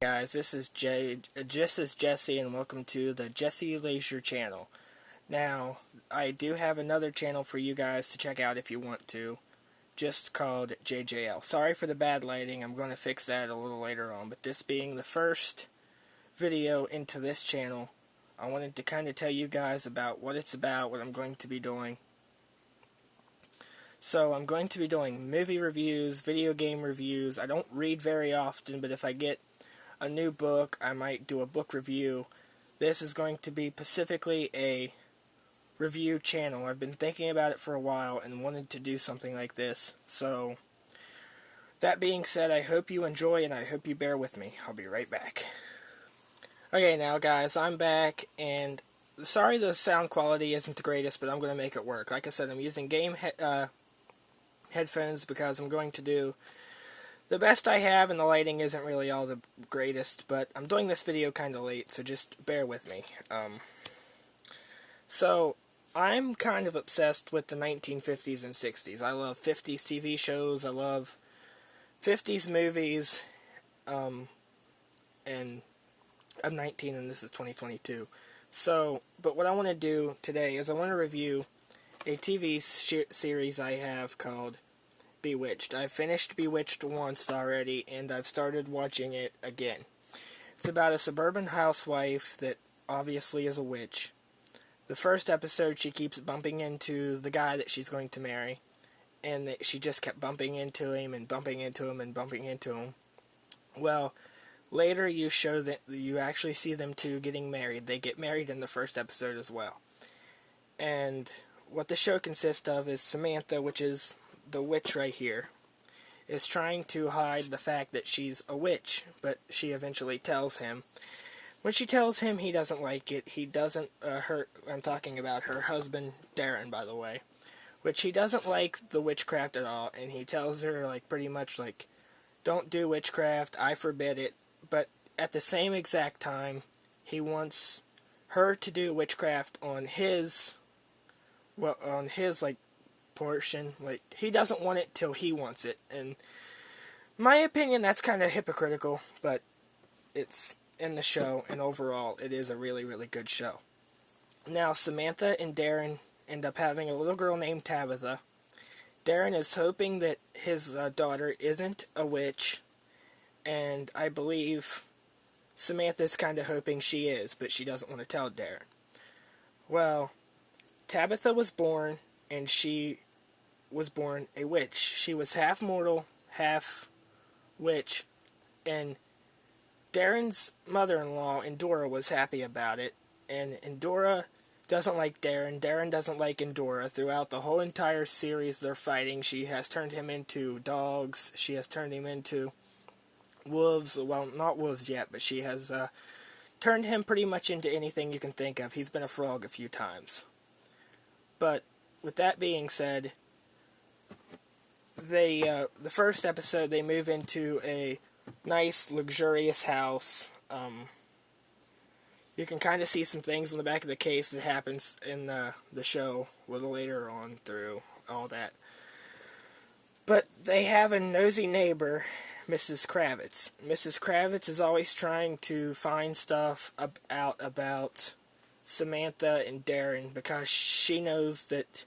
Guys, this is Jesse, and welcome to the Jesse Leisure channel. Now, I do have another channel for you guys to check out if you want to, just called JJL. Sorry for the bad lighting, I'm going to fix that a little later on, but this being the first video into this channel, I wanted to kind of tell you guys about what it's about, what I'm going to be doing. So, I'm going to be doing movie reviews, video game reviews. I don't read very often, but if I get a new book, I might do a book review. This is going to be specifically a review channel. I've been thinking about it for a while and wanted to do something like this. So, that being said, I hope you enjoy and I hope you bear with me. I'll be right back. Okay, now guys, I'm back, and sorry the sound quality isn't the greatest, but I'm going to make it work. Like I said, I'm using game headphones because I'm going to do the best I have, and the lighting isn't really all the greatest, but I'm doing this video kind of late, so just bear with me. So, I'm kind of obsessed with the 1950s and 60s. I love 50s TV shows, I love 50s movies, and I'm 19 and this is 2022. So, but what I want to do today is I want to review a TV series I have called Bewitched. I've finished Bewitched once already, and I've started watching it again. It's about a suburban housewife that obviously is a witch. The first episode, she keeps bumping into the guy that she's going to marry, and she just kept bumping into him and bumping into him and bumping into him. Well, later you actually see them two getting married. They get married in the first episode as well. And what the show consists of is Samantha, which is the witch right here, is trying to hide the fact that she's a witch, but she eventually tells him. When she tells him, he doesn't like it. He doesn't, I'm talking about her husband, Darren, by the way, which he doesn't like the witchcraft at all, and he tells her, like, pretty much, like, don't do witchcraft, I forbid it, but at the same exact time, he wants her to do witchcraft on his, like, portion. Like, he doesn't want it till he wants it, and my opinion, that's kind of hypocritical, but it's in the show, and overall it is a really, really good show. Now, Samantha and Darren end up having a little girl named Tabitha. Darren is hoping that his daughter isn't a witch, and I believe Samantha's kind of hoping she is, but she doesn't want to tell Darren. Well, Tabitha was born, and she was born a witch. She was half mortal, half witch, and Darren's mother-in-law, Endora, was happy about it, and Endora doesn't like Darren. Darren doesn't like Endora. Throughout the whole entire series they're fighting. She has turned him into dogs. She has turned him into wolves. Well, not wolves yet, but she has turned him pretty much into anything you can think of. He's been a frog a few times. But with that being said, the first episode, they move into a nice, luxurious house. You can kind of see some things in the back of the case that happens in the show a little later on through all that. But they have a nosy neighbor, Mrs. Kravitz. Mrs. Kravitz is always trying to find stuff out about Samantha and Darren because she knows that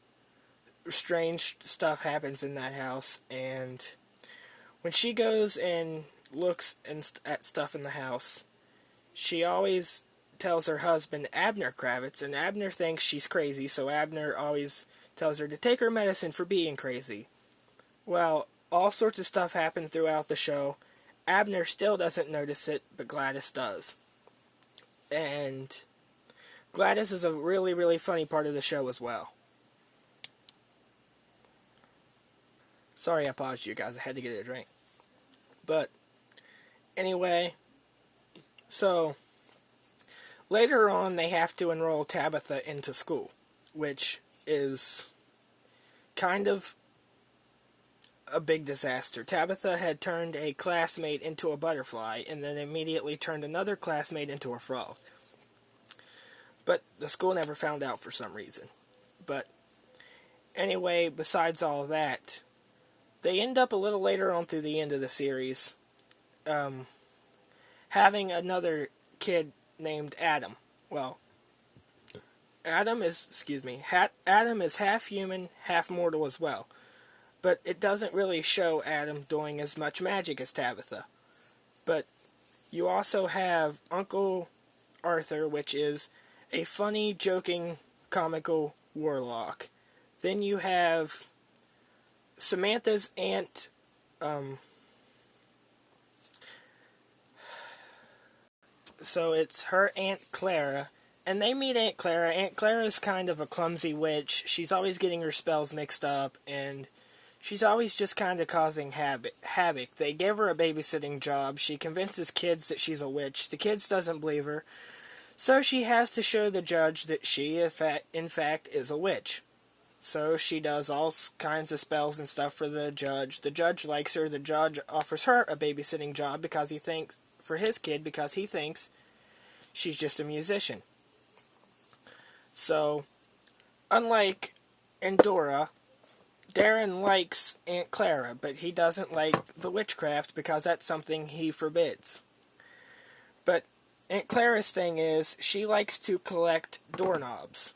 strange stuff happens in that house, and when she goes and looks at stuff in the house, she always tells her husband, Abner Kravitz, and Abner thinks she's crazy, so Abner always tells her to take her medicine for being crazy. Well, all sorts of stuff happened throughout the show. Abner still doesn't notice it, but Gladys does. And Gladys is a really, really funny part of the show as well. Sorry I paused you guys, I had to get a drink. But anyway, so later on they have to enroll Tabitha into school, which is kind of a big disaster. Tabitha had turned a classmate into a butterfly, and then immediately turned another classmate into a frog. But the school never found out for some reason. But anyway, besides all of that, they end up a little later on through the end of the series having another kid named Adam. Well, Adam is half human, half mortal as well. But it doesn't really show Adam doing as much magic as Tabitha. But you also have Uncle Arthur, which is a funny, joking, comical warlock. Then you have Samantha's aunt, so it's her Aunt Clara, and they meet Aunt Clara. Aunt Clara is kind of a clumsy witch. She's always getting her spells mixed up, and she's always just kind of causing havoc. They give her a babysitting job. She convinces kids that she's a witch. The kids doesn't believe her, so she has to show the judge that she, in fact, is a witch. So she does all kinds of spells and stuff for the judge. The judge likes her. The judge offers her a babysitting job because he thinks, for his kid, because he thinks she's just a musician. So, unlike Endora, Darren likes Aunt Clara, but he doesn't like the witchcraft because that's something he forbids. But Aunt Clara's thing is, she likes to collect doorknobs.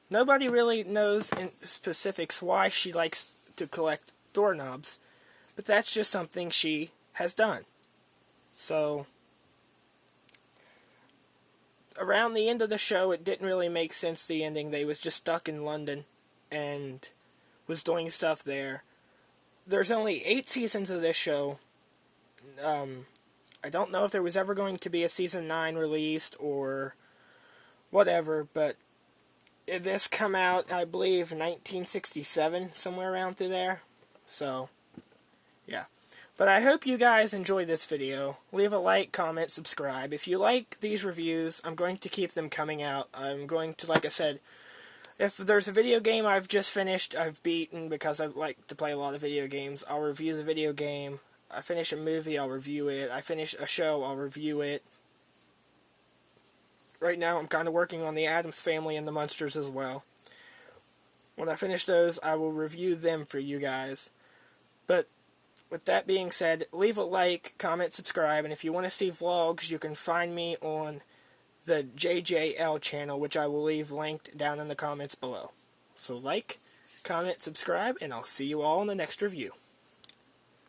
Nobody really knows in specifics why she likes to collect doorknobs, but that's just something she has done. So, around the end of the show, it didn't really make sense, the ending. They was just stuck in London and was doing stuff there. There's only 8 seasons of this show. I don't know if there was ever going to be a season 9 released or whatever, but this come out, I believe, 1967, somewhere around through there. So, yeah. But I hope you guys enjoyed this video. Leave a like, comment, subscribe. If you like these reviews, I'm going to keep them coming out. I'm going to, like I said, if there's a video game I've just finished, I've beaten, because I like to play a lot of video games, I'll review the video game. I finish a movie, I'll review it. I finish a show, I'll review it. Right now, I'm kind of working on the Addams Family and the Munsters as well. When I finish those, I will review them for you guys. But with that being said, leave a like, comment, subscribe, and if you want to see vlogs, you can find me on the JJL channel, which I will leave linked down in the comments below. So like, comment, subscribe, and I'll see you all in the next review.